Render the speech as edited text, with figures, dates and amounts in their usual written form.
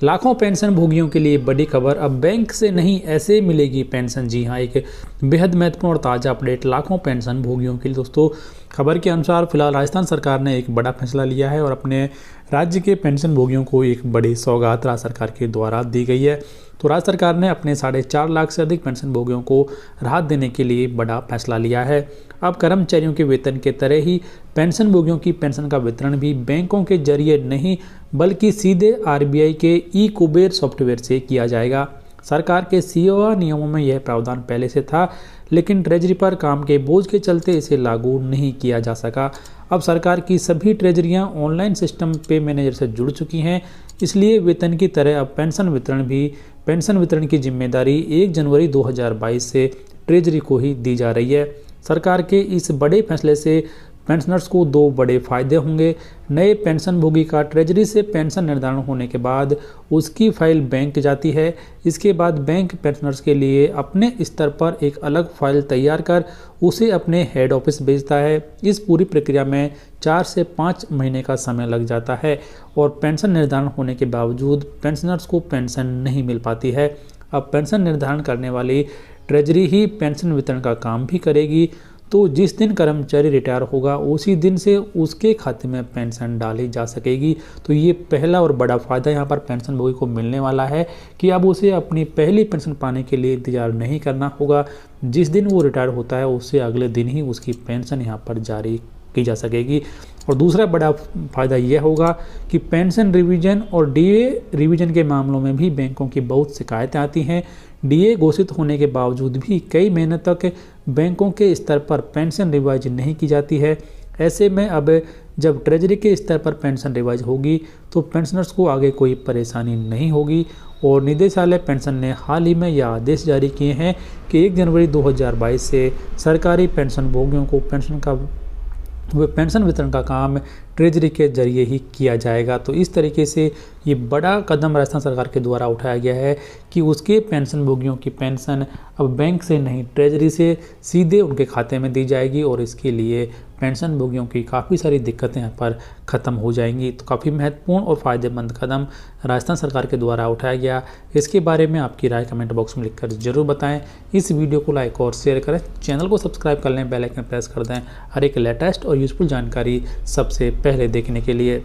लाखों पेंशन भोगियों के लिए बड़ी खबर, अब बैंक से नहीं ऐसे मिलेगी पेंशन। जी हाँ, एक बेहद महत्वपूर्ण और ताज़ा अपडेट लाखों पेंशन भोगियों के लिए। दोस्तों, खबर के अनुसार फिलहाल राजस्थान सरकार ने एक बड़ा फैसला लिया है और अपने राज्य के पेंशन भोगियों को एक बड़ी सौगात राज्य सरकार के द्वारा दी गई है। तो राज्य सरकार ने अपने 4.5 लाख से अधिक पेंशन भोगियों को राहत देने के लिए बड़ा फैसला लिया है। अब कर्मचारियों के वेतन के तरह ही पेंशन भोगियों की पेंशन का वितरण भी बैंकों के जरिए नहीं बल्कि सीधे आरबीआई के ई कुबेर सॉफ्टवेयर से किया जाएगा। सरकार के सीओआ नियमों में यह प्रावधान पहले से था, लेकिन ट्रेजरी पर काम के बोझ के चलते इसे लागू नहीं किया जा सका। अब सरकार की सभी ट्रेजरियां ऑनलाइन सिस्टम पे मैनेजर से जुड़ चुकी हैं, इसलिए वेतन की तरह अब पेंशन वितरण की जिम्मेदारी 1 जनवरी 2022 से ट्रेजरी को ही दी जा रही है। सरकार के इस बड़े फैसले से पेंशनर्स को 2 बड़े फायदे होंगे। नए पेंशन भोगी का ट्रेजरी से पेंशन निर्धारण होने के बाद उसकी फाइल बैंक जाती है। इसके बाद बैंक पेंशनर्स के लिए अपने स्तर पर एक अलग फाइल तैयार कर उसे अपने हेड ऑफिस भेजता है। इस पूरी प्रक्रिया में 4 से 5 महीने का समय लग जाता है और पेंशन निर्धारण होने के बावजूद पेंशनर्स को पेंशन नहीं मिल पाती है। अब पेंशन निर्धारण करने वाली ट्रेजरी ही पेंशन वितरण का काम भी करेगी। तो जिस दिन कर्मचारी रिटायर होगा उसी दिन से उसके खाते में पेंशन डाली जा सकेगी। तो ये पहला और बड़ा फ़ायदा यहाँ पर पेंशन भोगी को मिलने वाला है कि अब उसे अपनी पहली पेंशन पाने के लिए इंतजार नहीं करना होगा। जिस दिन वो रिटायर होता है उससे अगले दिन ही उसकी पेंशन यहाँ पर जारी की जा सकेगी। और दूसरा बड़ा फ़ायदा यह होगा कि पेंशन रिवीजन और डीए रिवीजन के मामलों में भी बैंकों की बहुत शिकायतें आती हैं। डीए घोषित होने के बावजूद भी कई महीनों तक बैंकों के स्तर पर पेंशन रिवाइज नहीं की जाती है। ऐसे में अब जब ट्रेजरी के स्तर पर पेंशन रिवाइज होगी तो पेंशनर्स को आगे कोई परेशानी नहीं होगी। और निदेशालय पेंशन ने हाल ही में यह आदेश जारी किए हैं कि 1 जनवरी 2022 से सरकारी पेंशन भोगियों को पेंशन वितरण का काम ट्रेजरी के जरिए ही किया जाएगा। तो इस तरीके से ये बड़ा कदम राजस्थान सरकार के द्वारा उठाया गया है कि उसके पेंशन भोगियों की पेंशन अब बैंक से नहीं ट्रेजरी से सीधे उनके खाते में दी जाएगी और इसके लिए पेंशन भोगियों की काफ़ी सारी दिक्कतें यहाँ पर ख़त्म हो जाएंगी। तो काफ़ी महत्वपूर्ण और फ़ायदेमंद कदम राजस्थान सरकार के द्वारा उठाया गया। इसके बारे में आपकी राय कमेंट बॉक्स में लिखकर ज़रूर बताएं। इस वीडियो को लाइक और शेयर करें, चैनल को सब्सक्राइब कर लें, बेल आइकन प्रेस कर दें हर एक लेटेस्ट और यूज़फुल जानकारी सबसे पहले देखने के लिए।